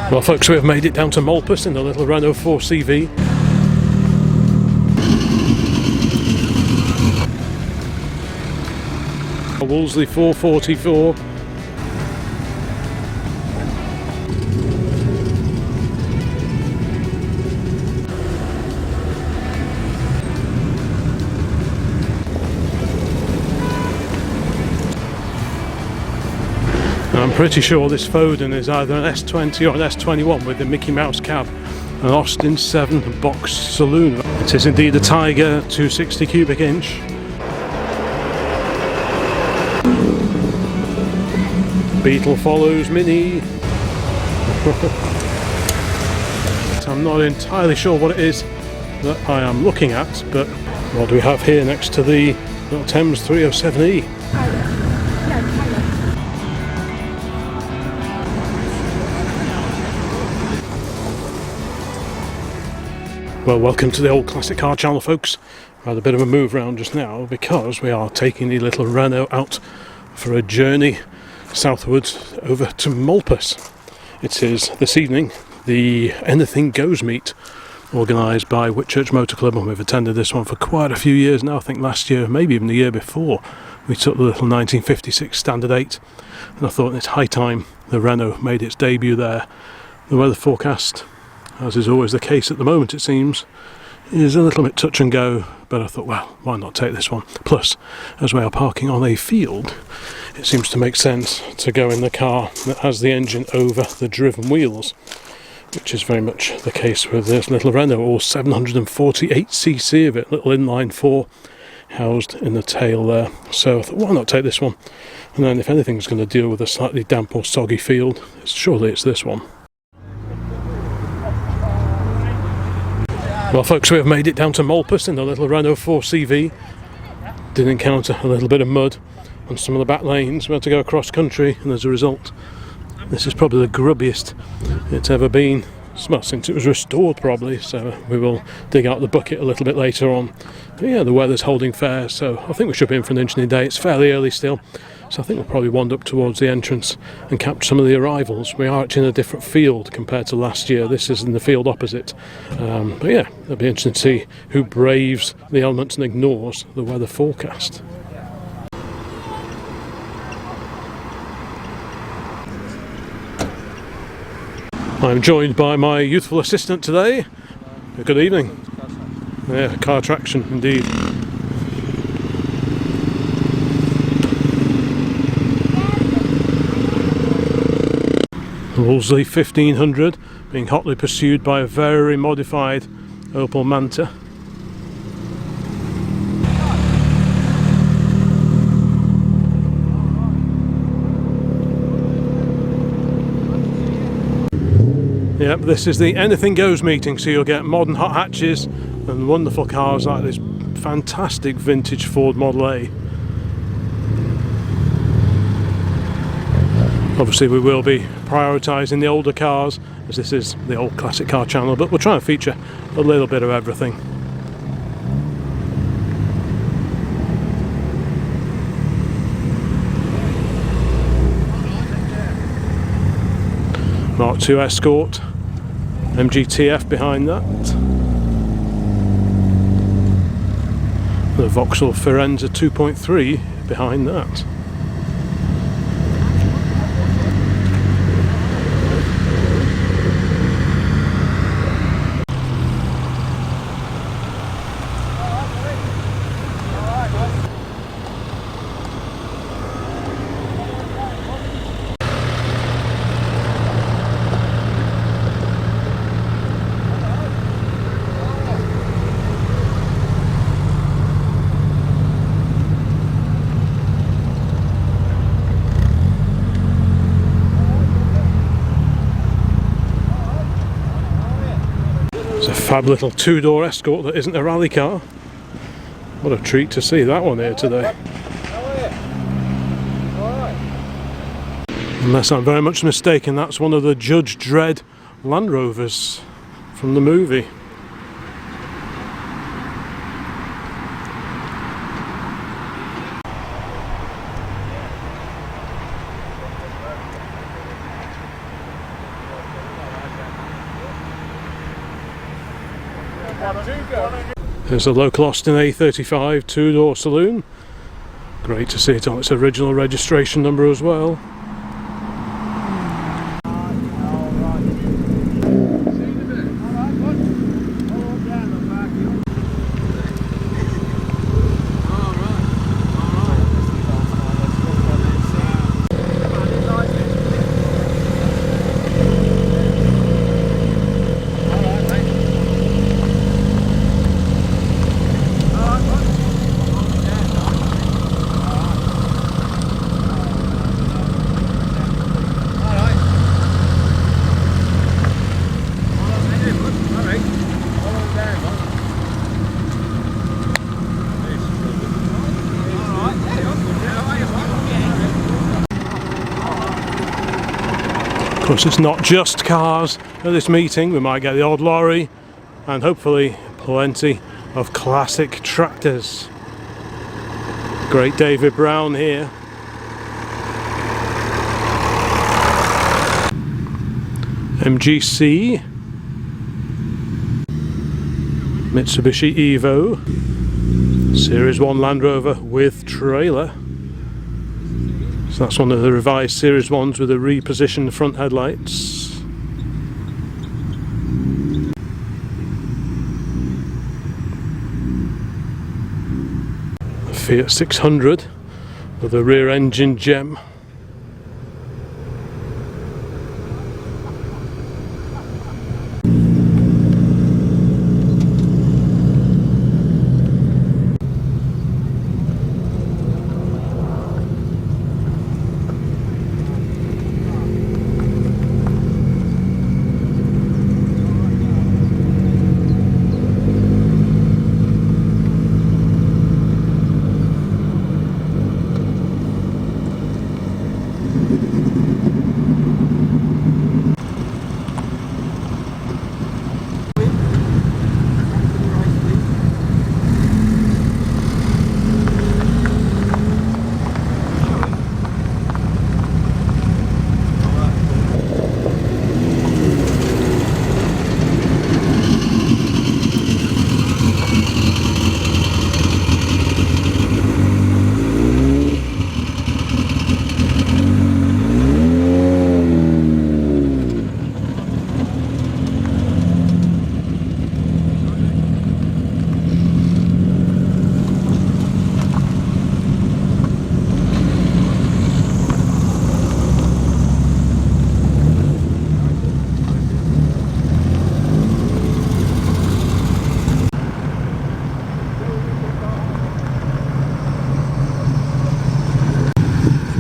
Well folks, we have made it down to Malpas in the little Renault 4CV. A Wolseley 444. I'm pretty sure this Foden is either an S20 or an S21 with the Mickey Mouse cab, an Austin 7 box saloon. It is indeed a Tiger 260 cubic inch. Beetle follows Mini. I'm not entirely sure what it is that I am looking at, but what do we have here next to the Thames 307E? Well, welcome to the old classic car channel, folks. I had a bit of a move around just now because we are taking the little Renault out for a journey southwards over to Malpas. It is this evening the Anything Goes meet organised by Whitchurch Motor Club, and we've attended this one for quite a few years now. I think last year, maybe even the year before, we took the little 1956 Standard 8, and I thought it's high time the Renault made its debut there. The weather forecast, as is always the case at the moment it seems, is a little bit touch and go, but I thought, well, why not take this one? Plus, as we are parking on a field, it seems to make sense to go in the car that has the engine over the driven wheels, which is very much the case with this little Renault, or 748cc of it, little inline 4 housed in the tail there. So I thought, why not take this one? And then if anything's going to deal with a slightly damp or soggy field, surely it's this one. Well folks, we have made it down to Malpas in the little Renault 4CV. Did encounter a little bit of mud on some of the back lanes. We had to go across country, and as a result, this is probably the grubbiest it's ever been. Well, since it was restored probably, so we will dig out the bucket a little bit later on. But yeah, the weather's holding fair, so I think we should be in for an inch in a day. It's fairly early still, so I think we'll probably wander up towards the entrance and capture some of the arrivals. We are actually in a different field compared to last year. This is in the field opposite. But yeah, it'll be interesting to see who braves the elements and ignores the weather forecast. I'm joined by my youthful assistant today. Good evening. Yeah, car traction indeed. Wolseley 1500 being hotly pursued by a very modified Opel Manta. Yep, this is the Anything Goes meeting, so you'll get modern hot hatches and wonderful cars like this fantastic vintage Ford Model A. Obviously we will be prioritising the older cars, as this is the old classic car channel, but we'll try and feature a little bit of everything. Mark II Escort, MGTF behind that. The Vauxhall Firenze 2.3 behind that. It's a fab little two-door Escort that isn't a rally car. What a treat to see that one here today. Unless I'm very much mistaken, that's one of the Judge Dredd Land Rovers from the movie. There's a local Austin A35 two-door saloon. Great to see it on its original registration number as well. Of course, it's not just cars at this meeting. We might get the odd lorry and hopefully plenty of classic tractors. Great David Brown here. MGC, Mitsubishi Evo, Series 1 Land Rover with trailer. So that's one of the revised Series 1s with the repositioned front headlights. A Fiat 600 with a rear engine gem.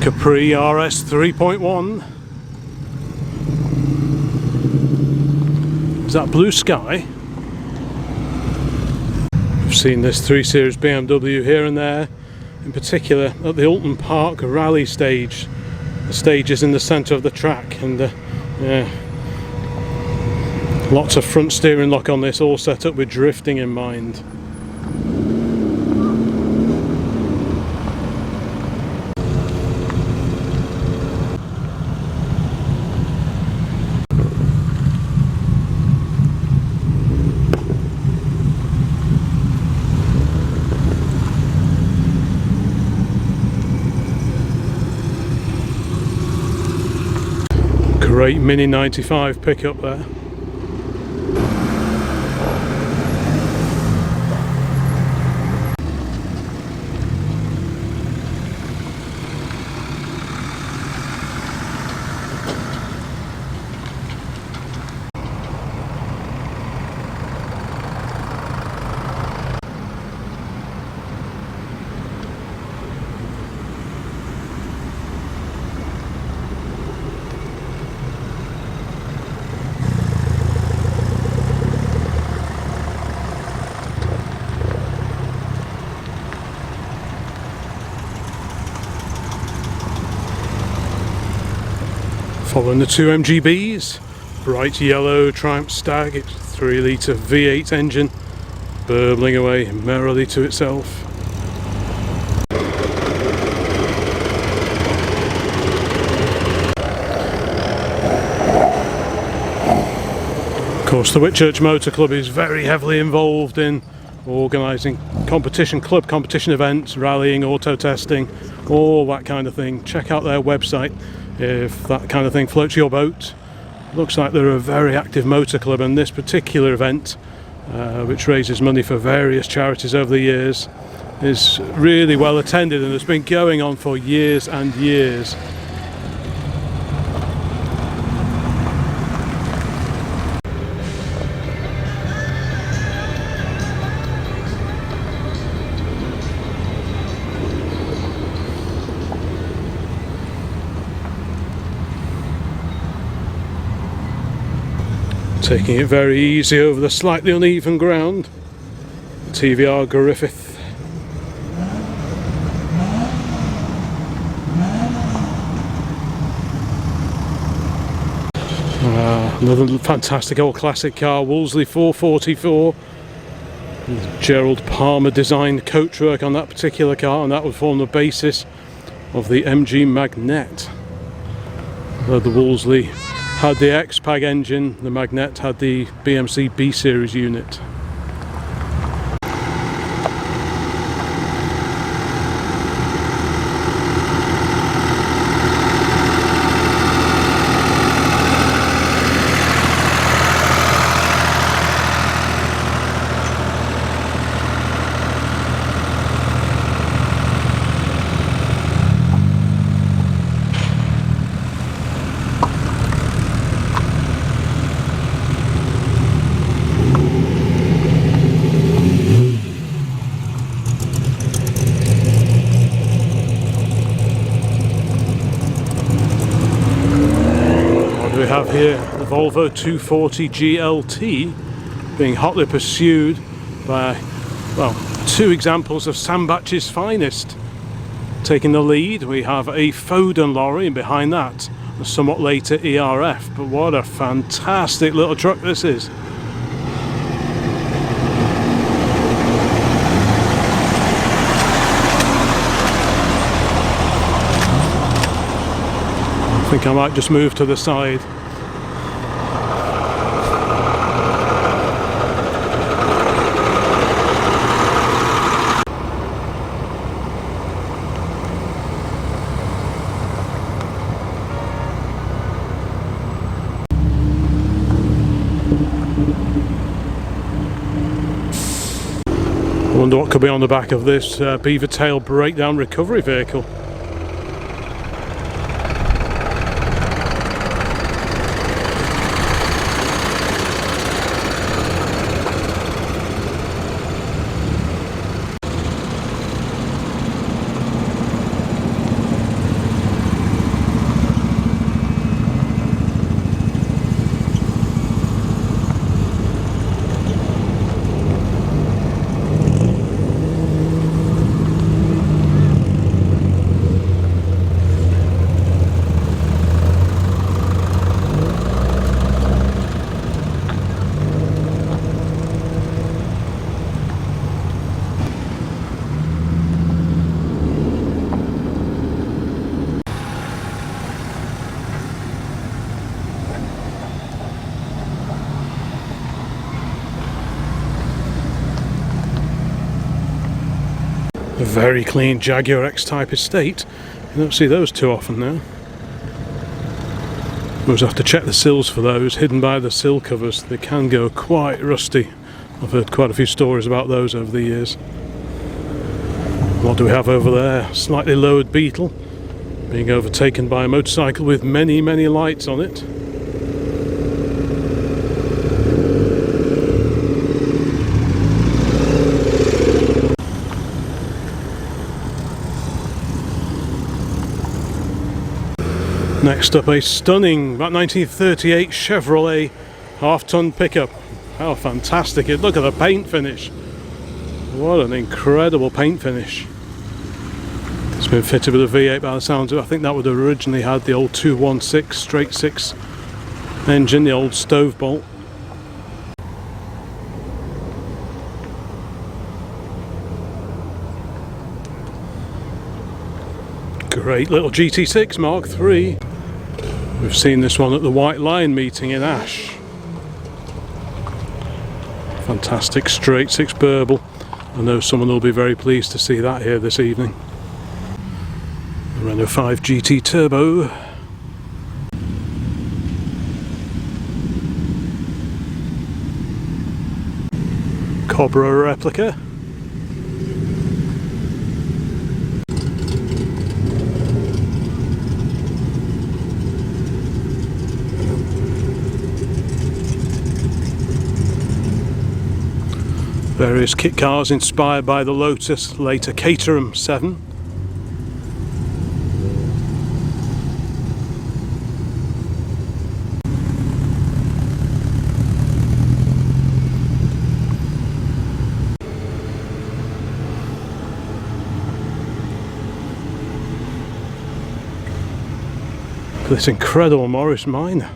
Capri RS 3.1. Is that Blue Sky? We've seen this 3 Series BMW here and there, in particular at the Alton Park rally stage. The stage is in the centre of the track, and lots of front steering lock on this, all set up with drifting in mind. Great Mini 95 pickup there. Following the 2 MGBs, bright yellow Triumph Stag, its 3 litre V8 engine burbling away merrily to itself. Of course, the Whitchurch Motor Club is very heavily involved in organising club competition events, rallying, auto testing, all that kind of thing. Check out their website if that kind of thing floats your boat. Looks like they're a very active motor club, and this particular event, which raises money for various charities over the years, is really well attended and has been going on for years and years. Taking it very easy over the slightly uneven ground. TVR Griffith. Another fantastic old classic car, Wolseley 444. Gerald Palmer designed coachwork on that particular car, and that would form the basis of the MG Magnet. The Wolseley had the X-Pag engine, the Magnet had the BMC B-Series unit. We have here the Volvo 240 GLT being hotly pursued by, well, two examples of Sandbach's finest. Taking the lead, we have a Foden lorry, and behind that a somewhat later ERF. But what a fantastic little truck this is. I think I might just move to the side. I wonder what could be on the back of this beaver tail breakdown recovery vehicle. A very clean Jaguar X-Type estate. You don't see those too often now. We'll have to check the sills for those, hidden by the sill covers. They can go quite rusty. I've heard quite a few stories about those over the years. What do we have over there? Slightly lowered Beetle, being overtaken by a motorcycle with many, many lights on it. Next up, a stunning, about 1938 Chevrolet half-ton pickup. How fantastic it! Look at the paint finish. What an incredible paint finish. It's been fitted with a V8 by the sounds of it. I think that would have originally had the old 216 straight six engine, the old stove bolt. Great little GT6 Mark III. We've seen this one at the White Lion meeting in Ash. Fantastic straight six burble. I know someone will be very pleased to see that here this evening. The Renault 5 GT Turbo. Cobra replica. Various kit cars inspired by the Lotus, later Caterham 7. This incredible Morris Minor.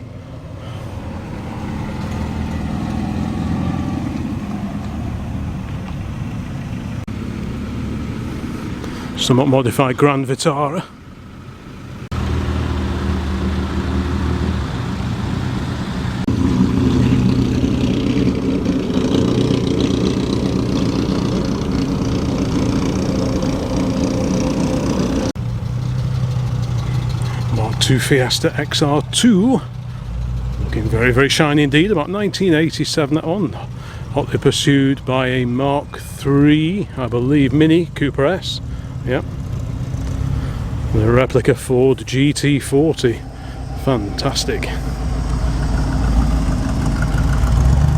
Somewhat modified Grand Vitara. Mark II Fiesta XR2. Looking very, very shiny indeed. About 1987 that one. Hotly pursued by a Mark III, I believe, Mini Cooper S. Yep. The replica Ford GT40. Fantastic.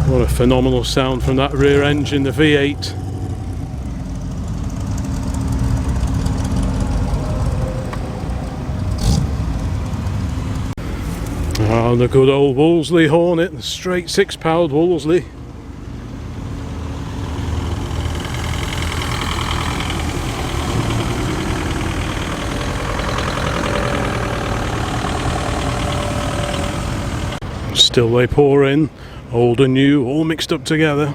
What a phenomenal sound from that rear engine, the V8. Ah, the good old Wolseley Hornet, the straight six powered Wolseley. Still they pour in, old and new, all mixed up together.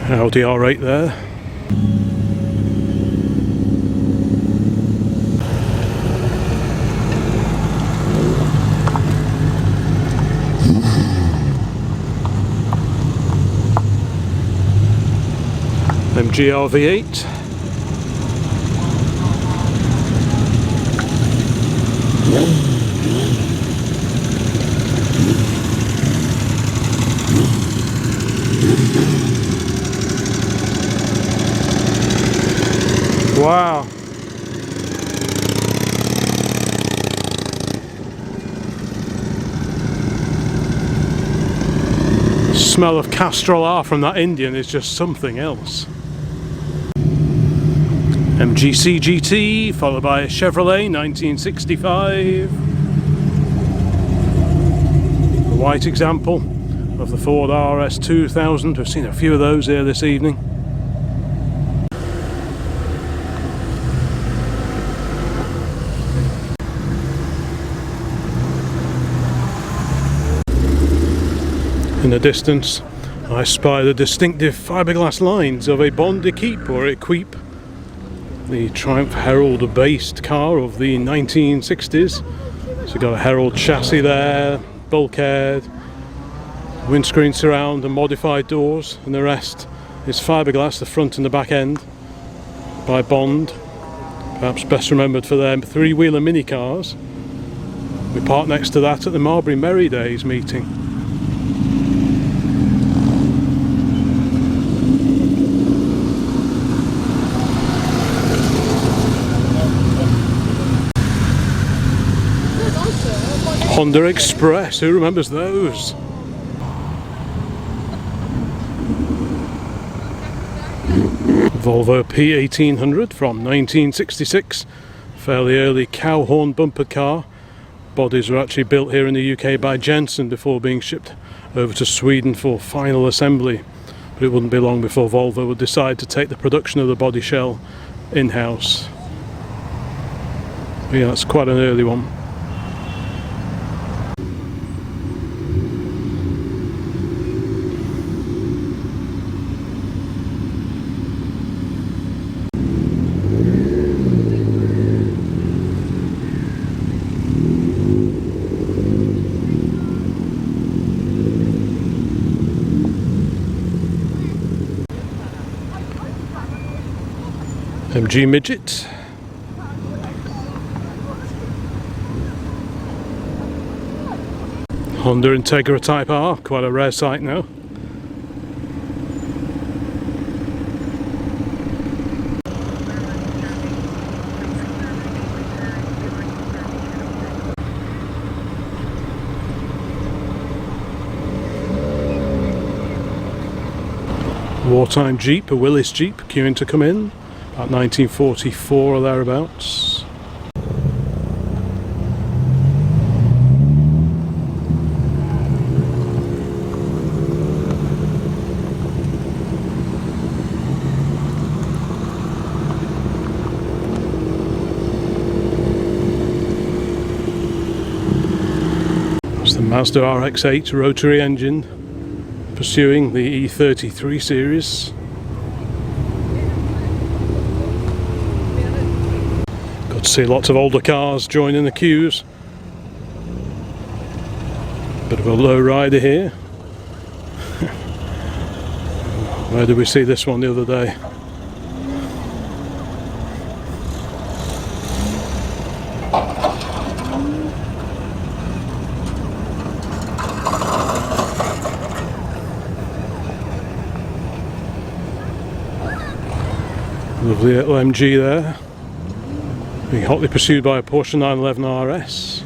Audi R8 there. MGR V8. Wow. The smell of Castrol R from that Indian is just something else. MGC GT, followed by a Chevrolet 1965. The white example of the Ford RS 2000. We've seen a few of those here this evening. In the distance, I spy the distinctive fiberglass lines of a Bond d'Equipe or Equipe, the Triumph Herald based car of the 1960s. So you've got a Herald chassis there, bulkhead, windscreen surround and modified doors, and the rest is fiberglass, the front and the back end, by Bond, perhaps best remembered for their three-wheeler mini cars. We parked next to that at the Marbury Merry Days meeting. Honda Express, who remembers those? Volvo P1800 from 1966, fairly early cow horn bumper car. Bodies were actually built here in the UK by Jensen before being shipped over to Sweden for final assembly. But it wouldn't be long before Volvo would decide to take the production of the body shell in-house. Yeah, that's quite an early one. MG Midget. Honda Integra Type R, quite a rare sight now. Wartime Jeep, a Willis Jeep, queuing to come in, about 1944 or thereabouts. That's the Mazda RX-8 rotary engine, pursuing the E33 series. Got to see lots of older cars joining the queues. Bit of a low rider here. Where did we see this one the other day? Lovely little MG there, being hotly pursued by a Porsche 911 RS.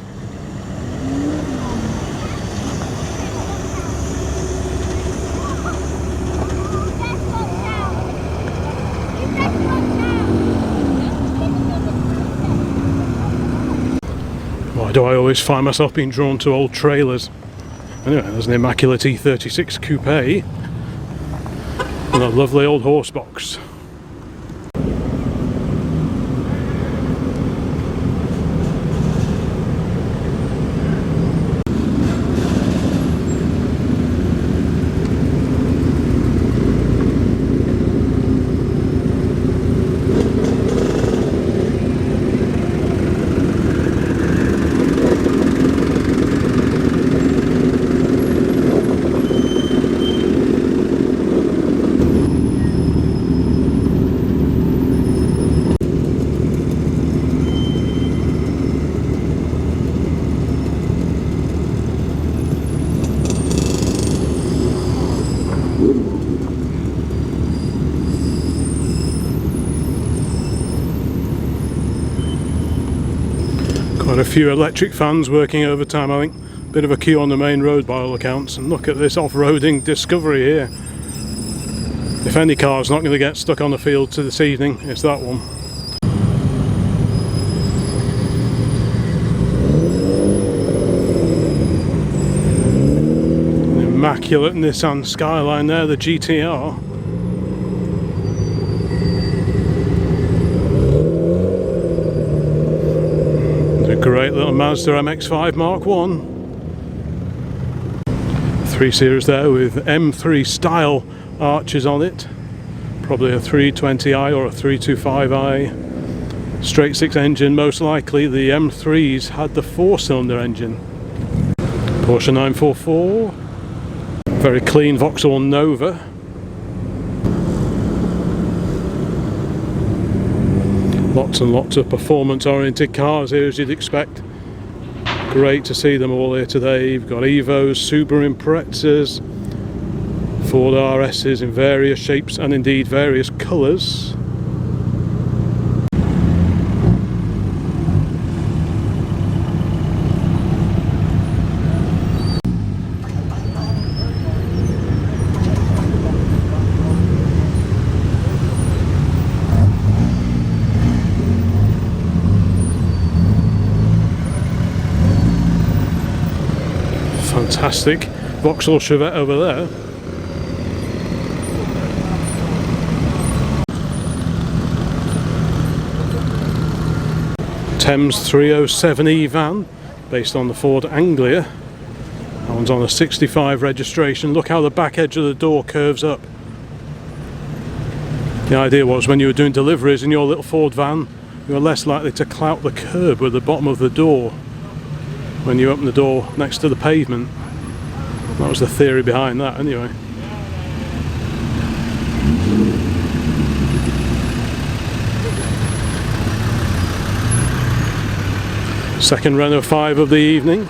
Why do I always find myself being drawn to old trailers? Anyway, there's an immaculate E36 coupe and a lovely old horse box. Quite a few electric fans working overtime, I think. Bit of a queue on the main road by all accounts, and look at this off-roading discovery here. If any car's not going to get stuck on the field to this evening, it's that one. An immaculate Nissan Skyline there, the GTR. Great little Mazda MX-5 Mark 1. 3 Series there with M3 style arches on it. Probably a 320i or a 325i. Straight 6 engine, most likely. The M3s had the 4-cylinder engine. Porsche 944. Very clean Vauxhall Nova. Lots and lots of performance-oriented cars here, as you'd expect. Great to see them all here today. You've got Evos, Subaru Imprezas, Ford RSs in various shapes and indeed various colours. Fantastic Vauxhall Chevette over there. Thames 307E van, based on the Ford Anglia. That one's on a 65 registration. Look how the back edge of the door curves up. The idea was when you were doing deliveries in your little Ford van, you were less likely to clout the curb with the bottom of the door when you open the door next to the pavement. That was the theory behind that anyway. Second Renault 5 of the evening.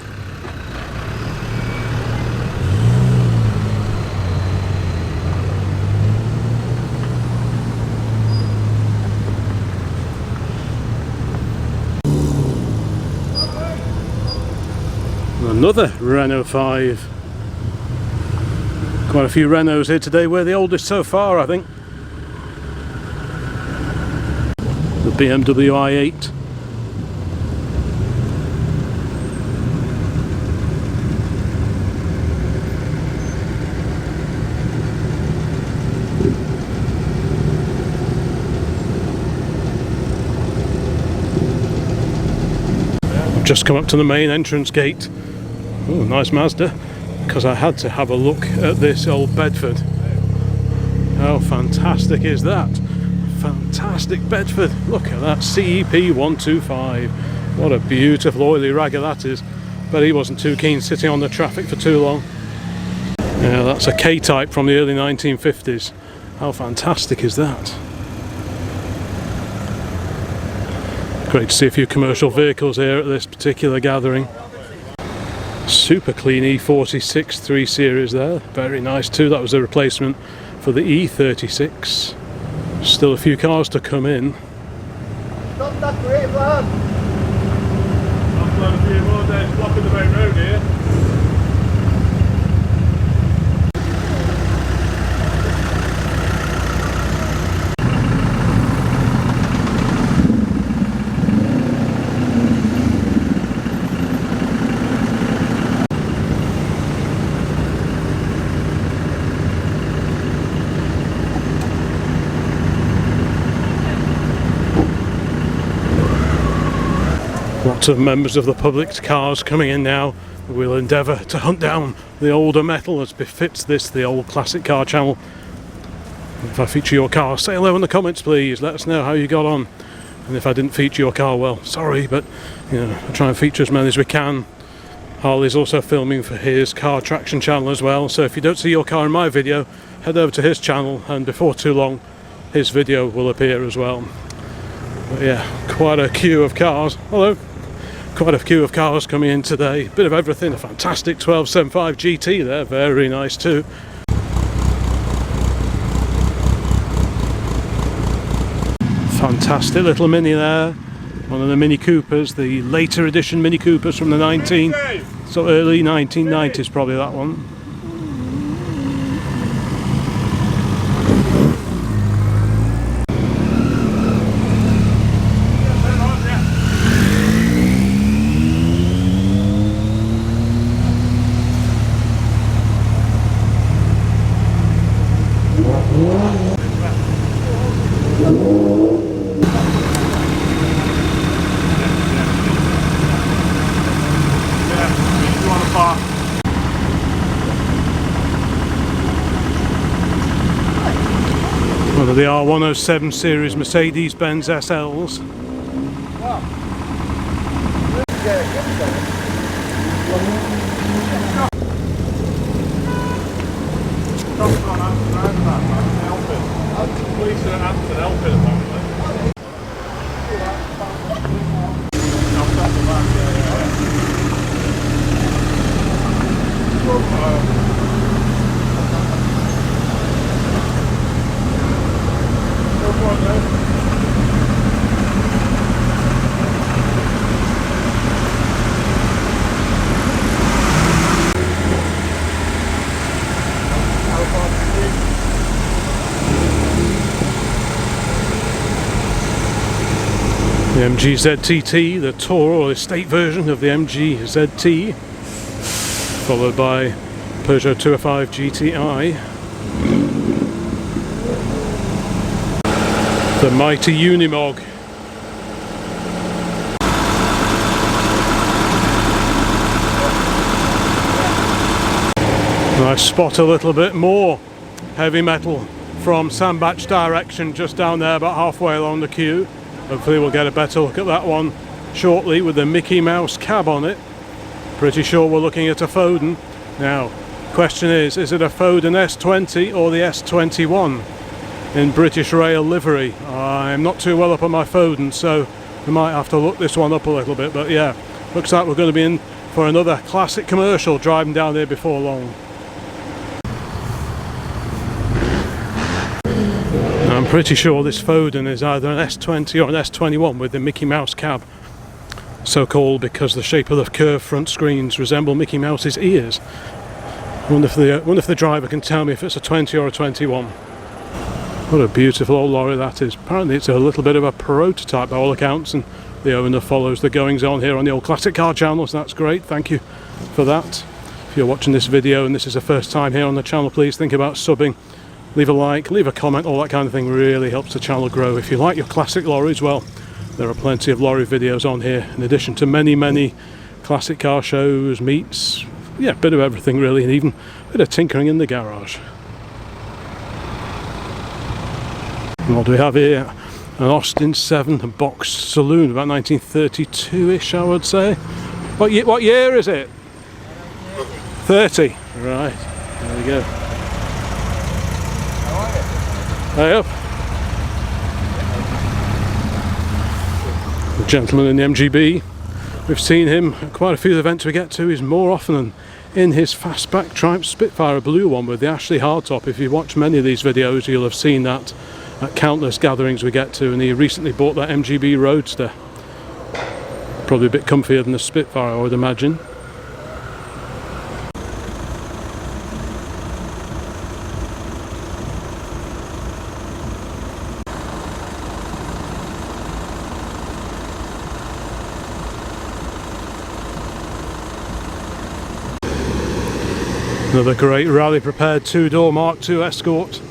Another Renault 5. Quite a few Renaults here today. We're the oldest so far, I think. The BMW i8. I've just come up to the main entrance gate. Oh, nice Mazda, because I had to have a look at this old Bedford. How fantastic is that? Fantastic Bedford. Look at that, CEP 125. What a beautiful oily ragger that is. But he wasn't too keen sitting on the traffic for too long. Yeah, that's a K-type from the early 1950s. How fantastic is that? Great to see a few commercial vehicles here at this particular gathering. Super clean E46 3 Series there, very nice too. That was a replacement for the E36. Still a few cars to come in. Stop that great van! I've got a few more days blocking the main road here. Lots of members of the public cars coming in now. We'll endeavour to hunt down the older metal as befits this, the old classic car channel. If I feature your car, say hello in the comments please, let us know how you got on. And if I didn't feature your car, well, sorry, but you know, I try and feature as many as we can. Harley's also filming for his car traction channel as well, so if you don't see your car in my video, head over to his channel and before too long his video will appear as well. But yeah, quite a queue of cars. Hello. Quite a queue of cars coming in today. Bit of everything. A fantastic 1275 GT there, very nice too. Fantastic little Mini there. One of the Mini Coopers, the later edition Mini Coopers from the early 1990s probably, that one. One of the R107 series Mercedes-Benz SLs. The MG ZTT, the Tour or estate version of the MG ZT, followed by Peugeot 205 GTI. The mighty Unimog. I spot a little bit more heavy metal from Sandbach direction just down there, about halfway along the queue. Hopefully we'll get a better look at that one shortly with the Mickey Mouse cab on it. Pretty sure we're looking at a Foden. Now, question is it a Foden S20 or the S21 in British Rail livery? I'm not too well up on my Foden, so we might have to look this one up a little bit, but yeah, Looks like we're going to be in for another classic commercial driving down there before long. I'm pretty sure this Foden is either an S20 or an S21 with the Mickey Mouse cab. So called because the shape of the curved front screens resemble Mickey Mouse's ears. I wonder if the driver can tell me if it's a 20 or a 21. What a beautiful old lorry that is. Apparently it's a little bit of a prototype by all accounts, and the owner follows the goings on here on the Old Classic Car channel, so that's great. Thank you for that. If you're watching this video and this is the first time here on the channel, please think about subbing. Leave a like, leave a comment, all that kind of thing really helps the channel grow. If you like your classic lorries, well, there are plenty of lorry videos on here, in addition to many classic car shows, meets, yeah, a bit of everything really, and even a bit of tinkering in the garage. And what do we have here? An Austin 7 box saloon, about 1932-ish, I would say. What year is it? 30. Right, there we go. Hey up. The gentleman in the MGB. We've seen him at quite a few events we get to. He's more often than in his fastback Triumph Spitfire, a blue one with the Ashley hardtop. If you watch many of these videos, you'll have seen that at countless gatherings we get to, and he recently bought that MGB Roadster. Probably a bit comfier than the Spitfire, I would imagine. Another great rally prepared two-door Mark II Escort.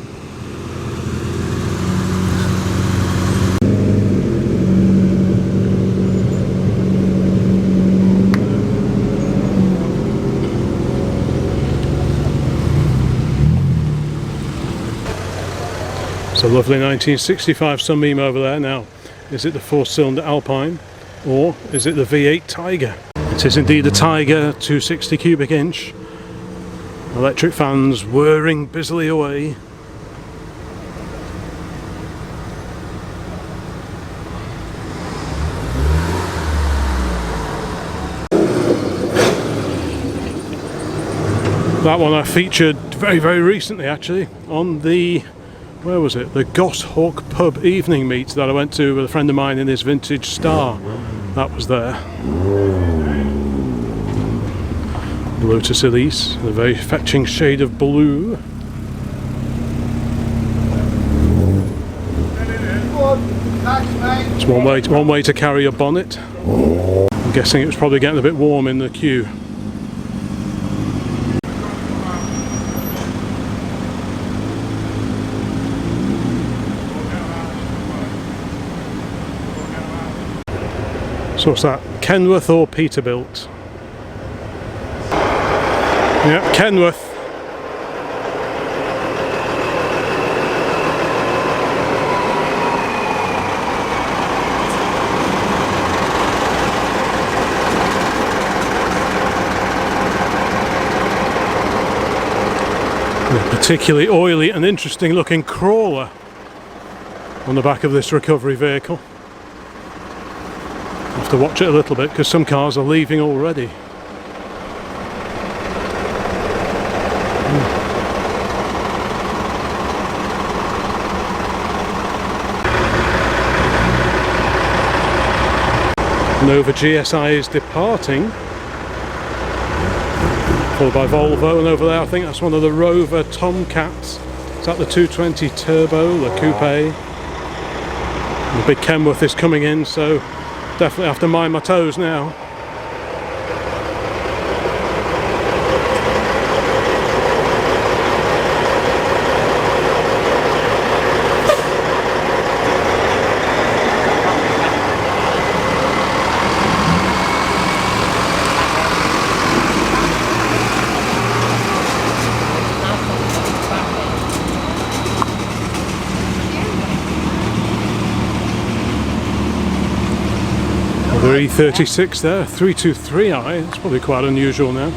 It's a lovely 1965 Sunbeam over there. Now, is it the 4-cylinder Alpine or is it the V8 Tiger? It is indeed a Tiger, 260 cubic inch. Electric fans whirring busily away. That one I featured very recently actually on the, where was it? The Goshawk pub evening meet that I went to with a friend of mine in his vintage Star. That was there. Lotus Elise, a very fetching shade of blue. It's one way to carry a bonnet. I'm guessing it was probably getting a bit warm in the queue. So what's that? Kenworth or Peterbilt? Yeah, Kenworth. A particularly oily and interesting looking crawler on the back of this recovery vehicle. Have to watch it a little bit because some cars are leaving already. Nova GSI is departing, followed by Volvo, and over there I think that's one of the Rover Tomcats. Is that the 220 Turbo, the coupe? And the big Kenworth is coming in, so definitely have to mind my toes now. Another E36 there, 323i, it's probably quite unusual now.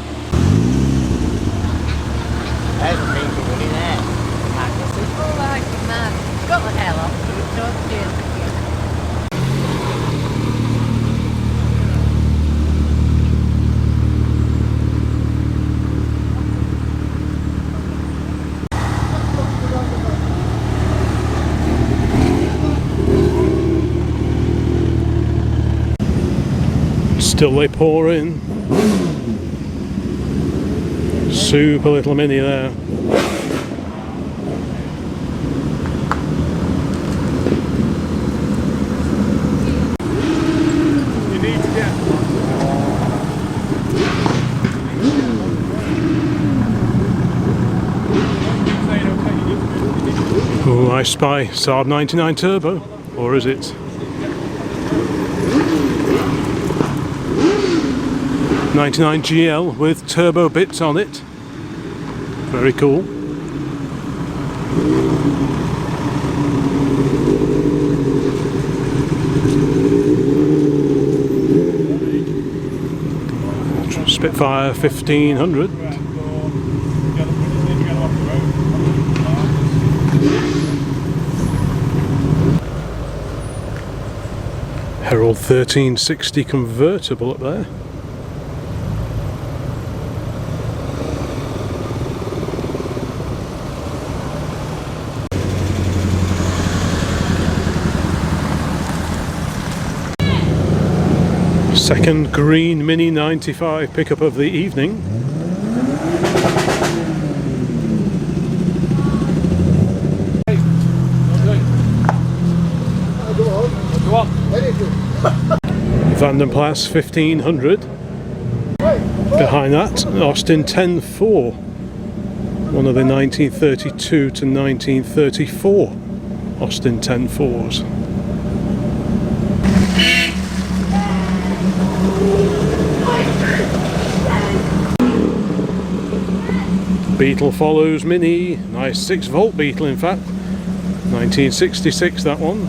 Still they pour in. Super little Mini there. You need to get. Oh, I spy Saab 99 Turbo, or is it? 99 GL with turbo bits on it. Very cool. Spitfire 1500. Herald 1360 convertible up there. Second green Mini 95 pickup of the evening. Go on. Vanden Plas 1500. Behind that, Austin 10.4. One of the 1932 to 1934 Austin 10.4s. Beetle follows Mini, nice 6-volt Beetle in fact, 1966 that one.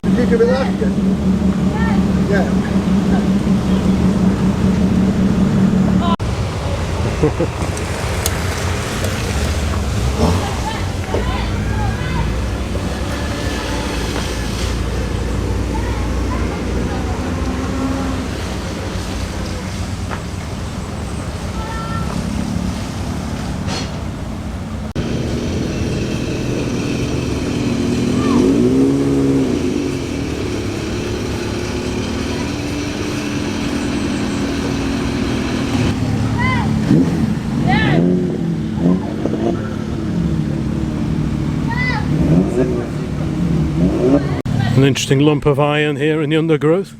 Did you give it last year? Yeah. An interesting lump of iron here in the undergrowth.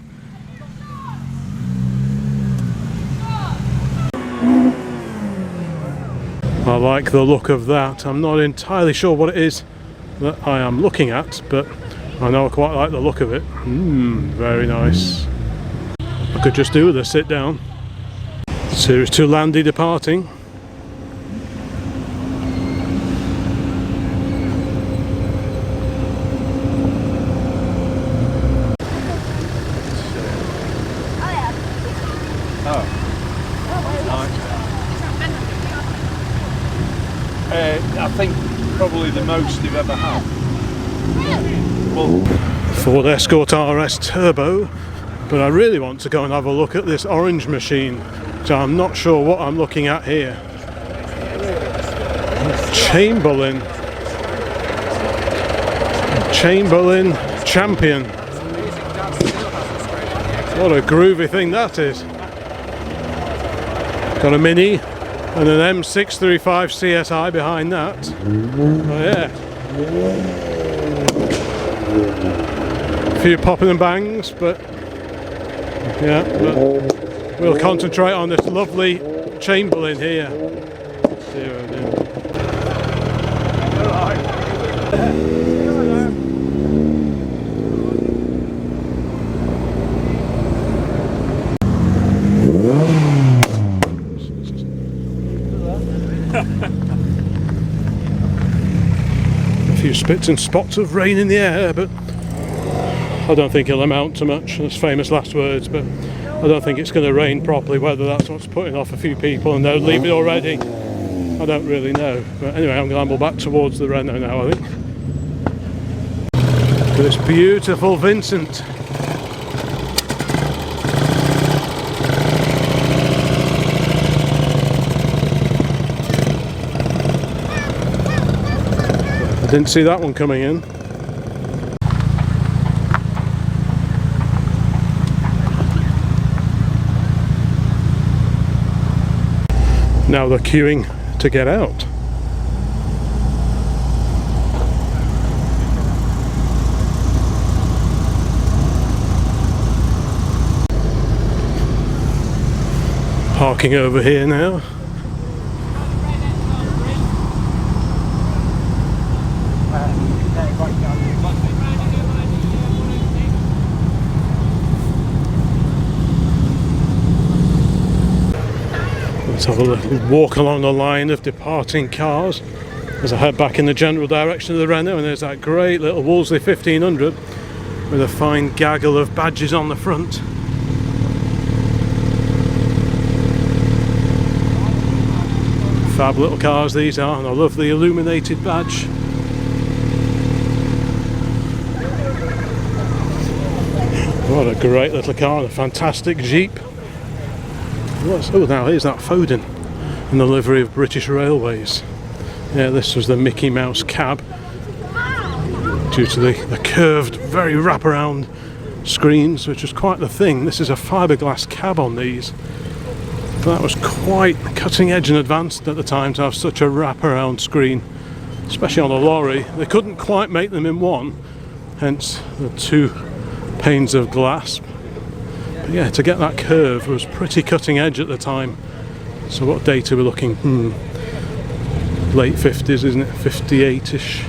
I like the look of that. I'm not entirely sure what it is that I am looking at, but I know I quite like the look of it. Very nice. I could just do with a sit down. Series 2 Landy departing. I think probably the most you've ever had. Well, Ford Escort RS Turbo, but I really want to go and have a look at this orange machine, so I'm not sure what I'm looking at here. Chamberlain Champion. What a groovy thing that is. Got a Mini and an M635 CSI behind that. Oh yeah. A few popping and bangs, but yeah, but we'll concentrate on this lovely Chamberlain here. A few spits and spots of rain in the air, but I don't think it'll amount to much. That's famous last words, but I don't think it's going to rain properly. Whether that's what's putting off a few people and they'll leave it already, I don't really know. But anyway, I'm going to amble back towards the Renault now, I think. This beautiful Vincent. Didn't see that one coming in. Now they're queuing to get out. Parking over here now. Let's have a little walk along the line of departing cars as I head back in the general direction of the Renault, and there's that great little Wolseley 1500 with a fine gaggle of badges on the front. Fab little cars these are, and I love the illuminated badge. What a great little car, and a fantastic Jeep. Oh, now here's that Foden in the livery of British Railways. Yeah, this was the Mickey Mouse cab, due to the curved, very wraparound screens, which was quite the thing. This is a fiberglass cab on these. That was quite cutting edge and advanced at the time to have such a wraparound screen, especially on a lorry. They couldn't quite make them in one, hence the two panes of glass. But yeah, to get that curve was pretty cutting edge at the time. So what date are we looking? Late 50s, isn't it? 58ish,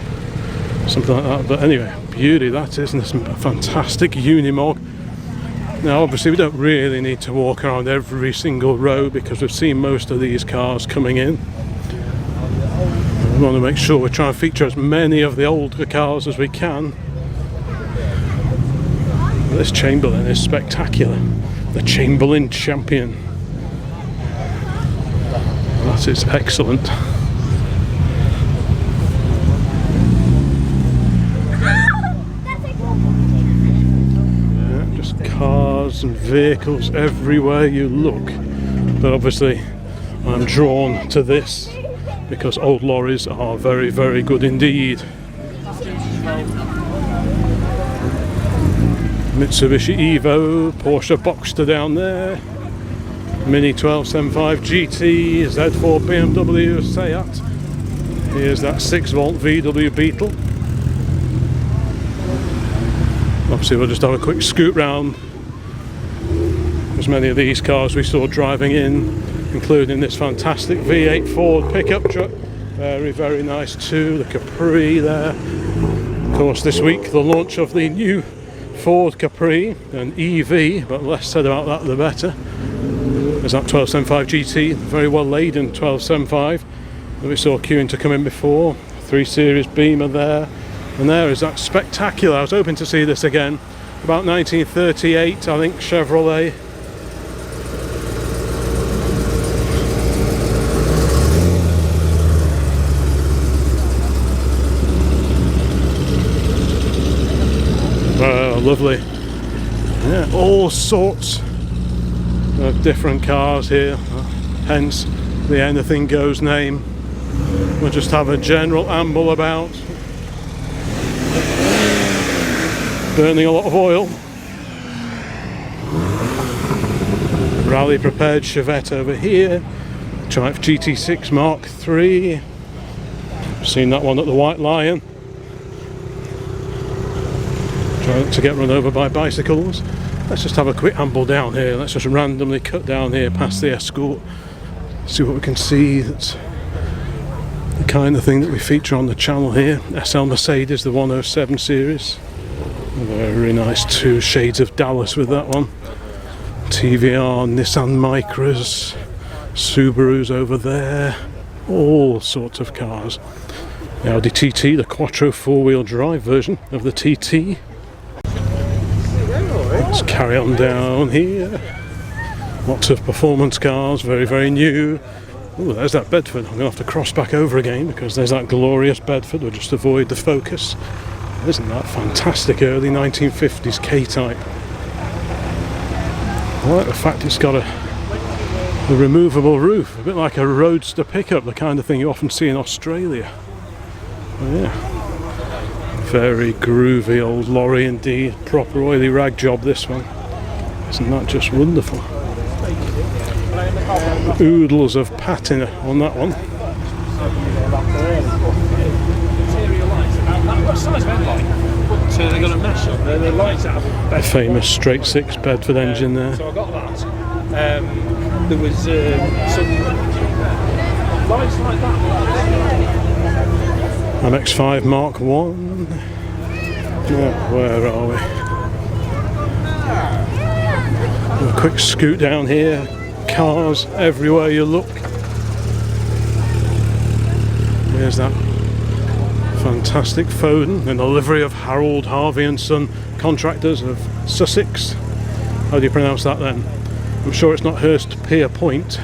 something like that. But anyway, beauty that is, and it's a fantastic Unimog. Now obviously we don't really need to walk around every single row because we've seen most of these cars coming in. We want to make sure we try and feature as many of the older cars as we can. This Chamberlain is spectacular. The Chamberlain Champion. That is excellent. Cars and vehicles everywhere you look, but obviously I'm drawn to this because old lorries are very, very good indeed. Mitsubishi Evo, Porsche Boxster down there, Mini 1275 GT, Z4 BMW, Seat. Here's that 6-volt VW Beetle. Obviously we'll just have a quick scoot round. As many of these cars we saw driving in, including this fantastic V8 Ford pickup truck. Very, very nice too. The Capri there. Of course, this week the launch of the new Ford Capri, an EV, but less said about that the better. There's that 1275 GT, very well laden 1275 that we saw queuing to come in before. 3 Series Beamer there. And there is that spectacular, I was hoping to see this again, about 1938 I think, Chevrolet. Oh, lovely. Yeah, all sorts of different cars here, hence the Anything Goes name. We'll just have a general amble about. Burning a lot of oil. Rally prepared Chevette over here. Triumph GT6 Mark III. Seen that one at the White Lion. Trying to get run over by bicycles. Let's just have a quick amble down here. Let's just randomly cut down here past the Escort. See what we can see. That's the kind of thing that we feature on the channel here. SL Mercedes, the 107 series. Very nice, 2 shades of Dallas with that one. TVR, Nissan Micras, Subarus over there. All sorts of cars. The Audi TT, the Quattro 4-wheel drive version of the TT. Let's carry on down here. Lots of performance cars, very, very new. Oh, there's that Bedford. I'm going to have to cross back over again because there's that glorious Bedford. We'll just avoid the focus. Isn't that fantastic early 1950s K-Type? I like the fact it's got a removable roof, a bit like a roadster pickup, the kind of thing you often see in Australia. Oh, yeah. Very groovy old lorry indeed. Proper oily rag job, this one. Isn't that just wonderful? Oodles of patina on that one. A famous straight six Bedford engine there. So I got that. There was some lights like that. MX-5 Mark 1. Where are we? A quick scoot down here. Cars everywhere you look. There's that fantastic Foden in the livery of Harold Harvey and Son Contractors of Sussex. How do you pronounce that then? I'm sure it's not Hurst Pier Point.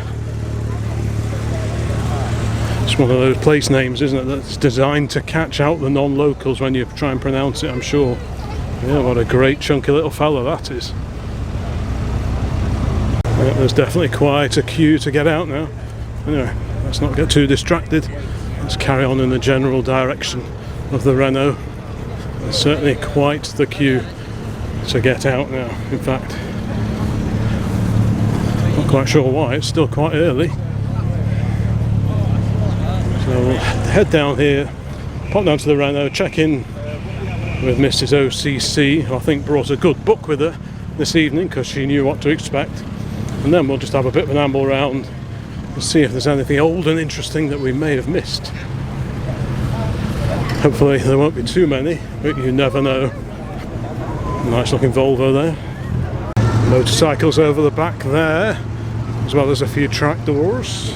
It's one of those place names, isn't it, that's designed to catch out the non-locals when you try and pronounce it, I'm sure. Yeah, what a great chunky little fella that is. Yeah, there's definitely quite a queue to get out now. Anyway, let's not get too distracted. Let's carry on in the general direction of the Renault. There's certainly quite the queue to get out now, in fact. Not quite sure why, it's still quite early. So we'll head down here, pop down to the Renault, check in with Mrs. OCC, who I think brought a good book with her this evening because she knew what to expect. And then we'll just have a bit of an amble around and see if there's anything old and interesting that we may have missed. Hopefully there won't be too many, but you never know. Nice looking Volvo there. Motorcycles over the back there, as well as a few tractors.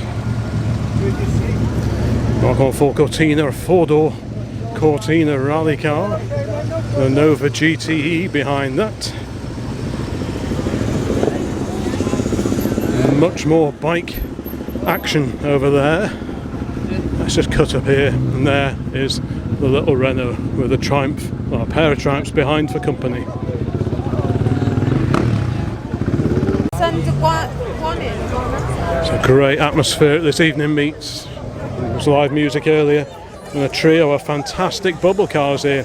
Mark 1 Cortina, a 4-door Cortina rally car. The Nova GTE behind that. Much more bike action over there. Let's just cut up here, and there is the little Renault with a Triumph, well, a pair of Triumphs behind for company. It's a great atmosphere at this evening meets. There was live music earlier and a trio of fantastic bubble cars here.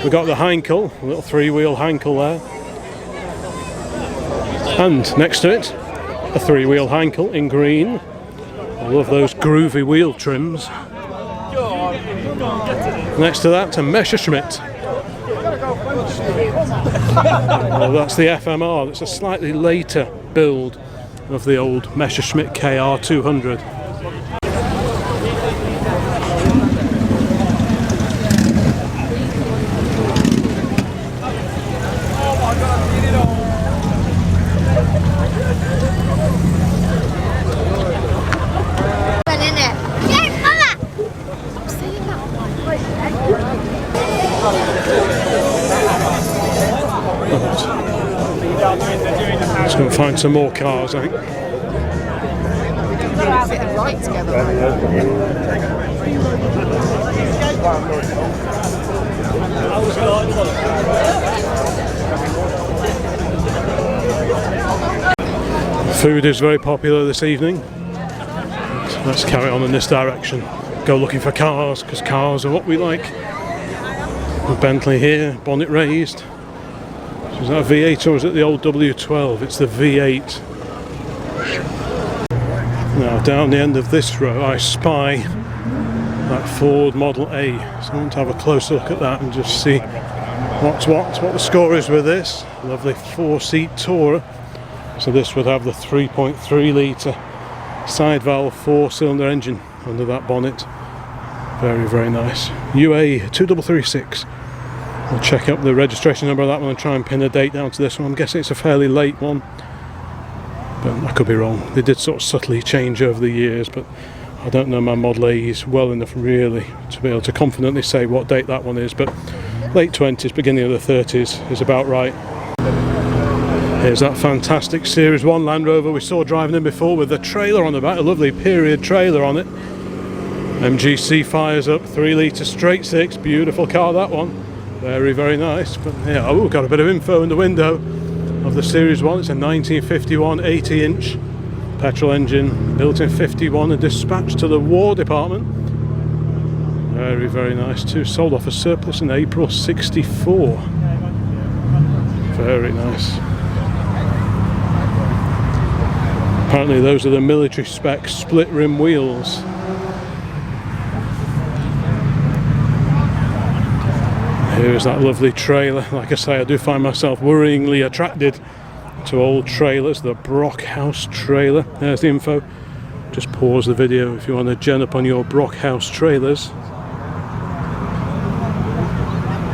We've got the Heinkel, a little 3-wheel Heinkel there, and next to it a 3-wheel Heinkel in green. I love those groovy wheel trims. Next to that, a Messerschmitt. Well, that's the FMR. That's a slightly later build of the old Messerschmitt KR200. Let's go and find some more cars, I think. Food is very popular this evening. So let's carry on in this direction. Go looking for cars, because cars are what we like. Bentley here, bonnet raised. Is that a V8 or is it the old W12? It's the V8. Now down the end of this row I spy that Ford Model A. So I want to have a closer look at that and just see what the score is with this. Lovely 4-seat Tourer. So this would have the 3.3 litre side valve 4-cylinder engine under that bonnet. Very, very nice. UA 2336. We'll check up the registration number of that one and try and pin a date down to this one. I'm guessing it's a fairly late one, but I could be wrong. They did sort of subtly change over the years, but I don't know my Model A's well enough really to be able to confidently say what date that one is, but late 20s, beginning of the 30s is about right. Here's that fantastic Series 1 Land Rover we saw driving in before with the trailer on the back, a lovely period trailer on it. MGC fires up, 3 litre straight 6, beautiful car that one. Very, very nice. But yeah, oh, got a bit of info in the window of the Series 1. It's a 1951 80-inch petrol engine, built in 51 and dispatched to the War Department. Very, very nice too. Sold off a surplus in April '64. Very nice. Apparently those are the military spec split rim wheels. Here's that lovely trailer. Like I say, I do find myself worryingly attracted to old trailers. The Brockhouse trailer. There's the info. Just pause the video if you want to gen up on your Brockhouse trailers.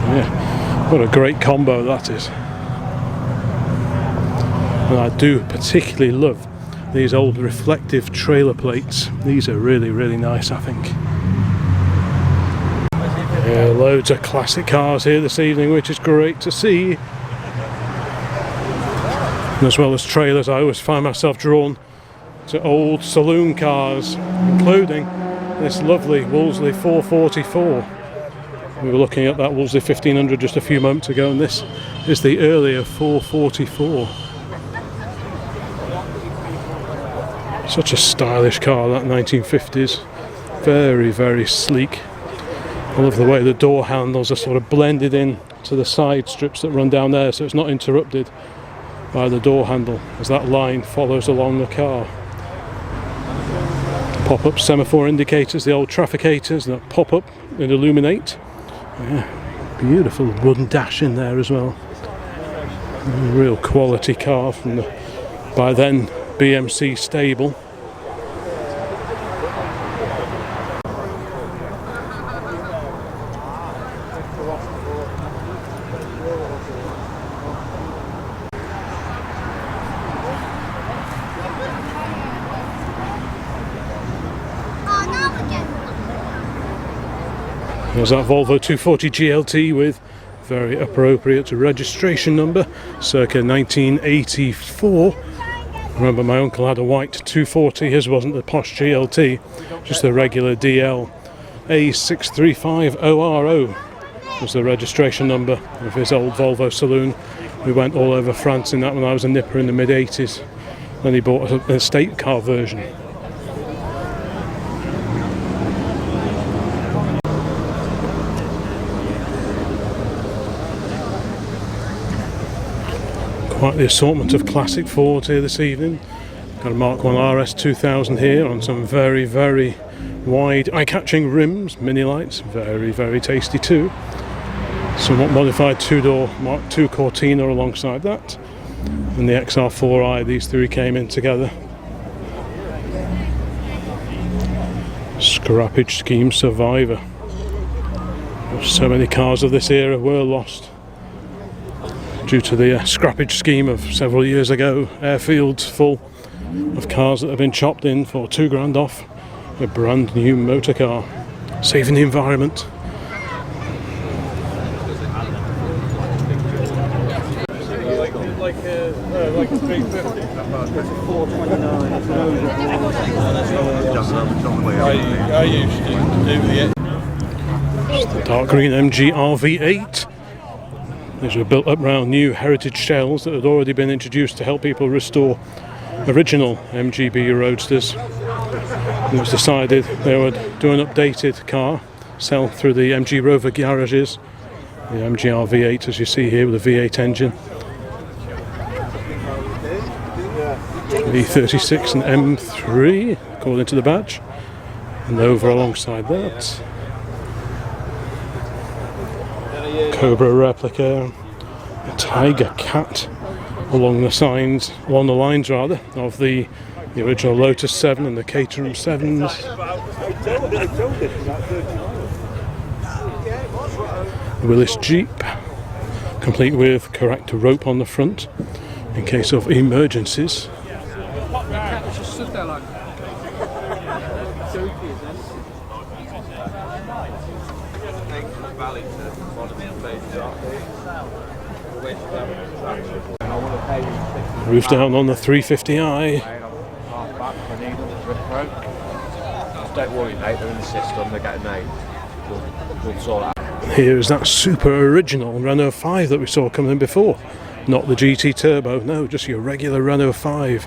Yeah, what a great combo that is. And I do particularly love these old reflective trailer plates. These are really, really nice, I think. Yeah, loads of classic cars here this evening, which is great to see. And as well as trailers, I always find myself drawn to old saloon cars, including this lovely Wolseley 444. We were looking at that Wolseley 1500 just a few moments ago, and this is the earlier 444. Such a stylish car, that 1950s. Very, very sleek. I love the way the door handles are sort of blended in to the side strips that run down there, so it's not interrupted by the door handle as that line follows along the car. Pop-up semaphore indicators, the old trafficators that pop up and illuminate. Yeah, beautiful wooden dash in there as well. A real quality car from the, by then, BMC stable. There's that Volvo 240 GLT with very appropriate registration number, circa 1984. Remember, my uncle had a white 240, his wasn't the posh GLT, just the regular DL. A6350RO was the registration number of his old Volvo saloon. We went all over France in that when I was a nipper in the mid-80s. Then he bought an estate car version. Quite the assortment of classic Fords here this evening. Got a Mark 1 RS 2000 here on some very, very wide eye-catching rims, mini lights, very, very tasty too. Somewhat modified two-door Mark II Cortina alongside that, and the XR4i. These three came in together. Scrappage scheme survivor. So many cars of this era were lost due to the scrappage scheme of several years ago. Airfields full of cars that have been chopped in for £2,000 off a brand new motor car, saving the environment. Like a 350. I used to do the Dark green MG RV8. These were built up around new heritage shells that had already been introduced to help people restore original MGB roadsters. It was decided they would do an updated car, sell through the MG Rover garages. The MG RV8, as you see here, with a V8 engine. V36 and M3, according to the badge. And over alongside that, Cobra replica, a Tiger Cat along the lines of the original Lotus 7 and the Caterham 7s. Willis Jeep, complete with correct rope on the front in case of emergencies. Roof down on the 350i. Don't worry, mate, they're in the system, they're getting made. We'll sort that. Here is that super original Renault 5 that we saw coming in before. Not the GT Turbo, no, just your regular Renault 5.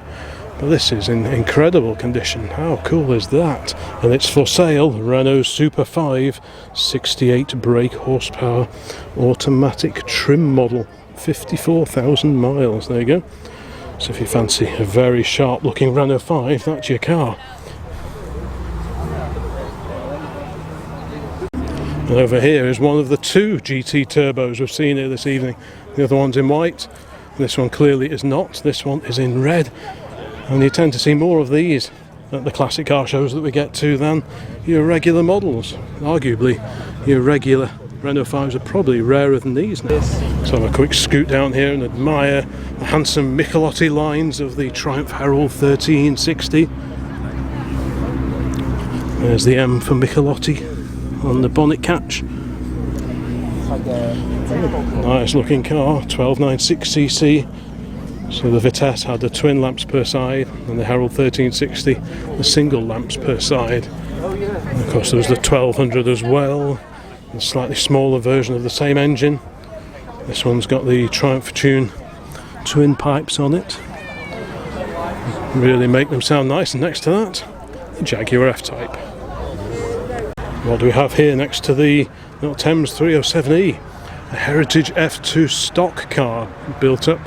But this is in incredible condition. How cool is that? And it's for sale. Renault Super 5, 68 brake horsepower, automatic trim model, 54,000 miles. There you go. So if you fancy a very sharp looking Renault 5, that's your car. And over here is one of the two GT turbos we've seen here this evening. The other one's in white. This one clearly is not. This one is in red. And you tend to see more of these at the classic car shows that we get to than your regular models. Arguably, your regular Renault 5s are probably rarer than these now. So have a quick scoot down here and admire the handsome Michelotti lines of the Triumph Herald 1360. There's the M for Michelotti on the bonnet catch. Nice looking car, 1296cc. So the Vitesse had the twin lamps per side, and the Herald 1360 the single lamps per side. And of course there was the 1200 as well, a slightly smaller version of the same engine. This one's got the Triumph Tune twin pipes on it. Really make them sound nice. And next to that, the Jaguar F-Type. What do we have here next to the Thames 307E? A Heritage F2 stock car built up.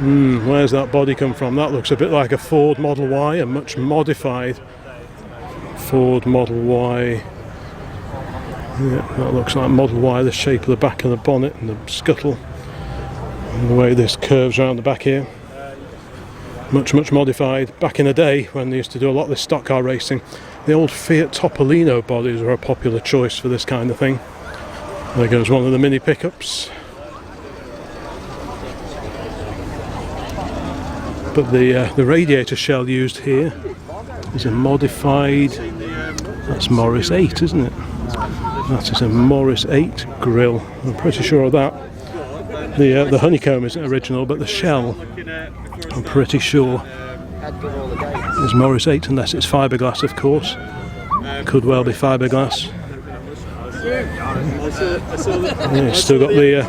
Where's that body come from? That looks a bit like a Ford Model Y, a much modified Ford Model Y. Yeah, that looks like Model Y, the shape of the back of the bonnet and the scuttle. And the way this curves around the back here. Much modified. Back in the day when they used to do a lot of this stock car racing, the old Fiat Topolino bodies were a popular choice for this kind of thing. There goes one of the mini pickups. But the radiator shell used here is a modified, that's Morris 8, isn't it? That is a Morris 8 grille. I'm pretty sure of that. The honeycomb isn't original, but the shell, I'm pretty sure, is Morris 8, unless it's fiberglass, of course. Could well be fiberglass. Yeah, it's still got the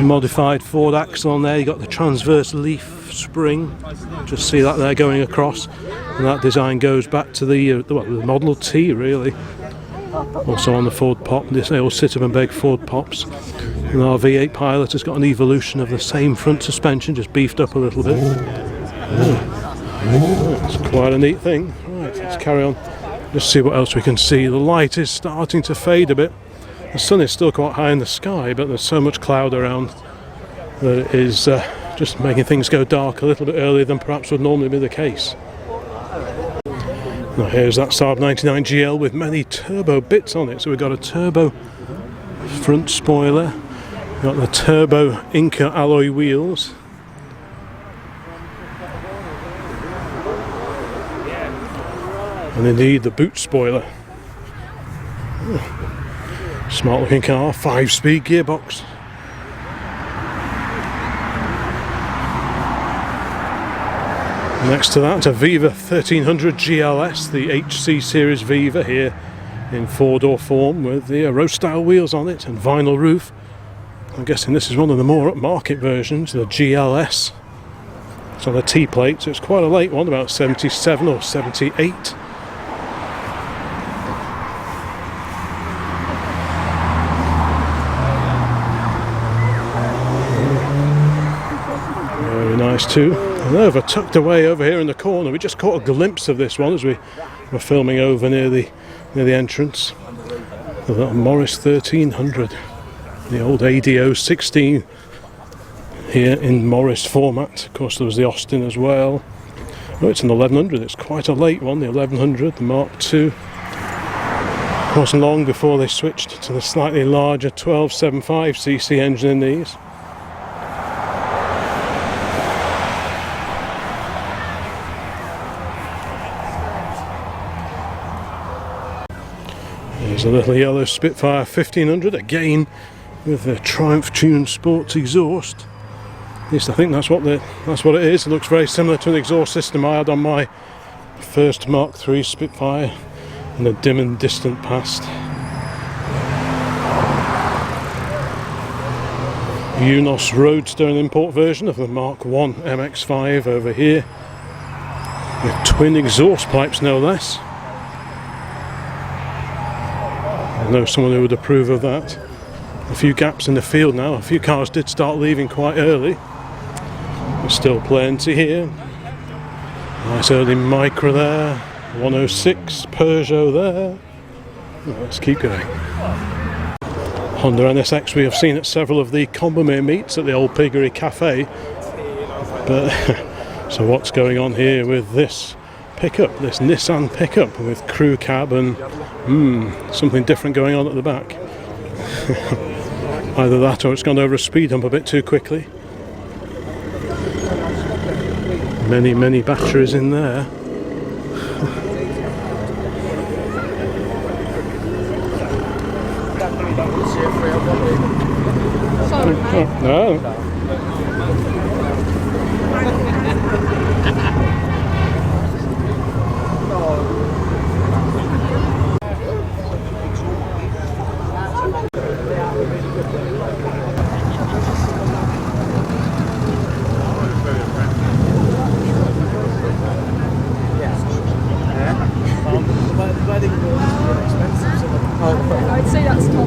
modified Ford axle on there. You got the transverse leaf spring. Just see that there going across, and that design goes back to the Model T, really. Also on the Ford Pop, this old Citizen Beg Ford Pops. And our V8 Pilot has got an evolution of the same front suspension, just beefed up a little bit. It's quite a neat thing. Right, let's carry on. Just see what else we can see. The light is starting to fade a bit. The sun is still quite high in the sky, but there's so much cloud around that it is just making things go dark a little bit earlier than perhaps would normally be the case. Now here's that Saab 99 GL with many turbo bits on it. So we've got a turbo front spoiler, we've got the turbo Inca alloy wheels, and indeed the boot spoiler. Smart looking car, 5-speed gearbox. Next to that, a Viva 1300 GLS, the HC Series Viva here in 4-door form with the road style wheels on it and vinyl roof. I'm guessing this is one of the more upmarket versions, the GLS. It's on a T-plate, so it's quite a late one, about 77 or 78. Very nice too. And over tucked away over here in the corner, we just caught a glimpse of this one as we were filming over near the entrance. The Morris 1300, the old ADO 16 here in Morris format. Of course there was the Austin as well. Oh, it's an 1100, it's quite a late one, the 1100, the Mark II. It wasn't long before they switched to the slightly larger 1275cc engine in these. There's a little yellow Spitfire 1500, again with the Triumph Tune Sports exhaust. At least I think that's what it is. It looks very similar to an exhaust system I had on my first Mark III Spitfire in the dim and distant past. Unos Roadster, an import version of the Mark I MX-5 over here. with twin exhaust pipes, no less. I know someone who would approve of that. A few gaps in the field now. A few cars did start leaving quite early. There's still plenty here. Nice early Micra there. 106 Peugeot there. Well, let's keep going. Honda NSX we have seen at several of the Combermere meets at the Old Piggery Cafe. But so what's going on here with this pickup, this Nissan pickup with crew cab and something different going on at the back. Either that or it's gone over a speed hump a bit too quickly. Many batteries in there. No. I'd say that's top.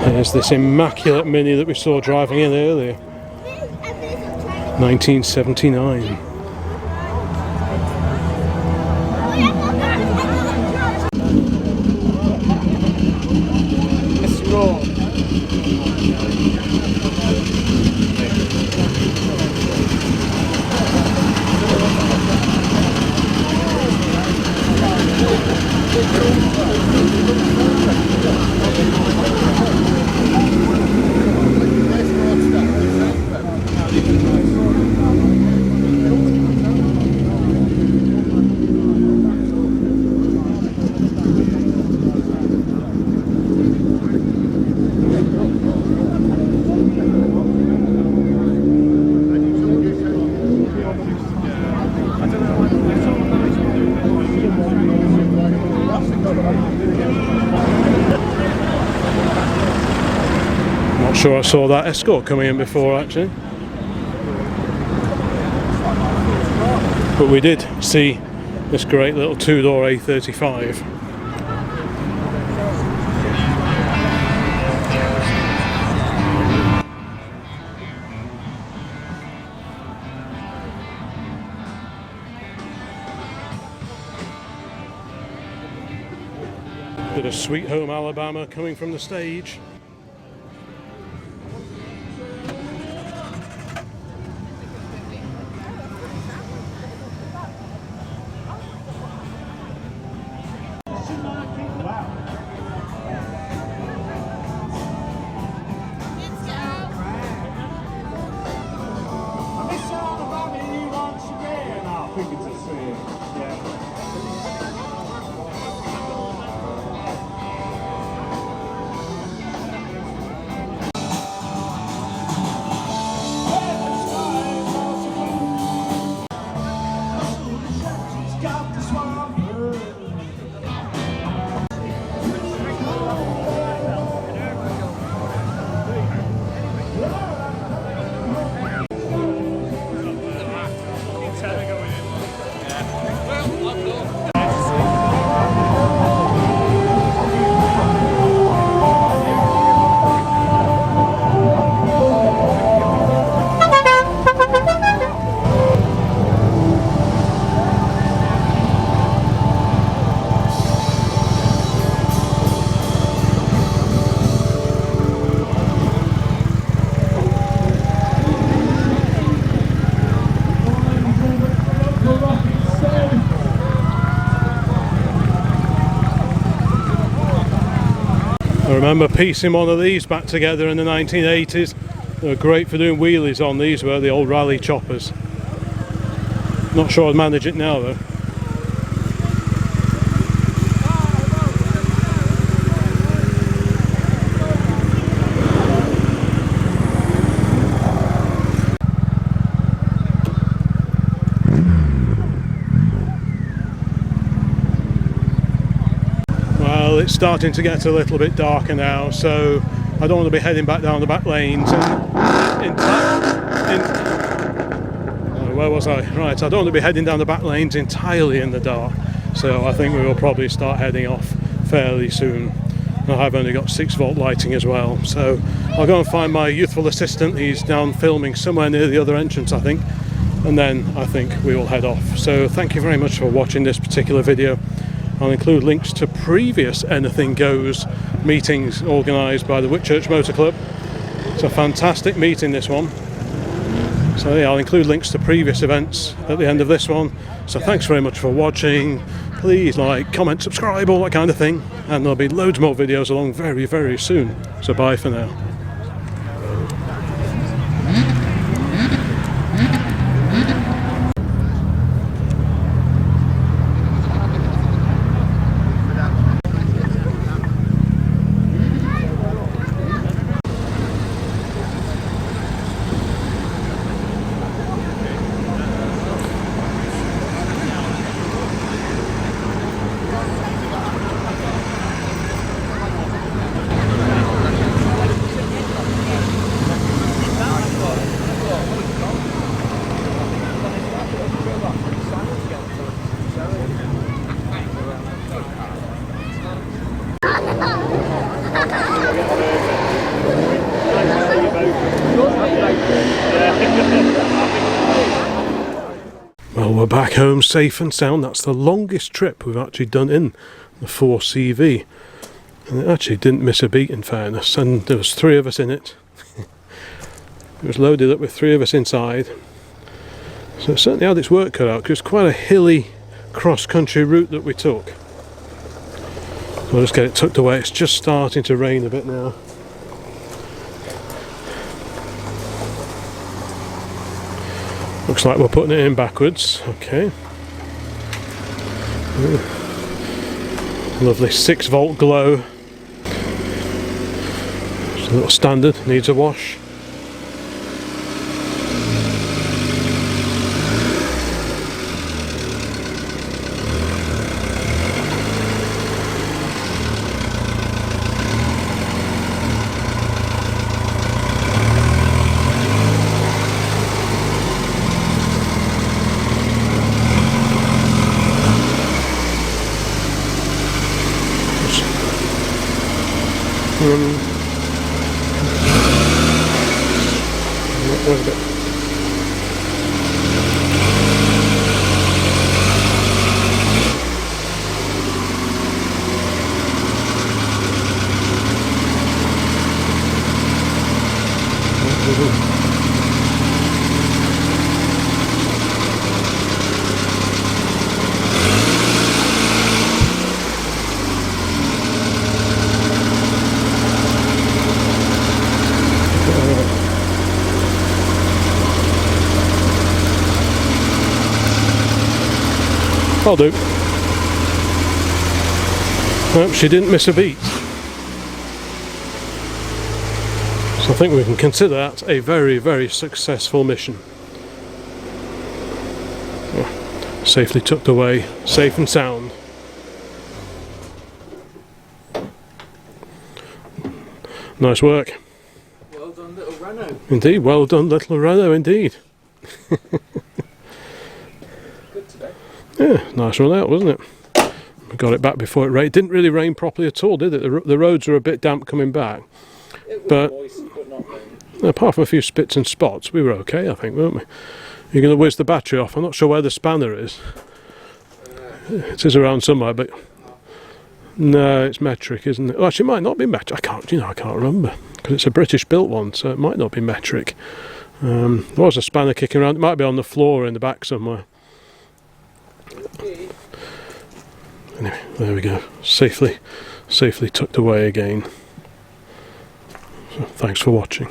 There's this immaculate Mini that we saw driving in earlier. 1979. Sure, I saw that Escort coming in before actually, but we did see this great little two-door A35. Bit of Sweet Home Alabama coming from the stage. remember piecing one of these back together in the 1980s. They were great for doing wheelies on. These were the old rally choppers. Not sure I'd manage it now though. Well, it's starting to get a little bit darker now, so I don't want to be heading back down the back lanes. Where was I? Right, I don't want to be heading down the back lanes entirely in the dark, so I think we will probably start heading off fairly soon. I've only got 6-volt lighting as well, so I'll go and find my youthful assistant. He's down filming somewhere near the other entrance, I think, and then I think we will head off. So thank you very much for watching this particular video. I'll include links to previous Anything Goes meetings organised by the Whitchurch Motor Club. It's a fantastic meeting, this one. So yeah, I'll include links to previous events at the end of this one. So thanks very much for watching. Please like, comment, subscribe, all that kind of thing. And there'll be loads more videos along very, very soon. So bye for now. Well, we're back home safe and sound. That's the longest trip we've actually done in the 4CV, and it actually didn't miss a beat, in fairness. And there was 3 of us in it. It was loaded up with 3 of us inside, so it certainly had its work cut out, because it's quite a hilly cross-country route that we took. So I'll just get it tucked away. It's just starting to rain a bit now. Looks like we're putting it in backwards. Okay. Lovely 6-volt glow. Just a little standard, needs a wash. Where's a bit? I'll do. Nope, she didn't miss a beat. So I think we can consider that a very, very successful mission. Yeah. Safely tucked away, safe and sound. Nice work. Well done, little Renault. Indeed, well done, little Renault, indeed. Good today. Yeah, nice run out, wasn't it? We got it back before it rained. It didn't really rain properly at all, did it? The roads were a bit damp coming back. It was But moist, but not raining. apart from a few spits and spots, we were okay, I think, weren't we? You're going to whiz the battery off. I'm not sure where the spanner is. It is around somewhere, but no, it's metric, isn't it? Well, actually, it might not be metric. I can't remember, because it's a British-built one, so it might not be metric. There was a spanner kicking around. It might be on the floor in the back somewhere. Anyway, there we go. Safely tucked away again. So thanks for watching.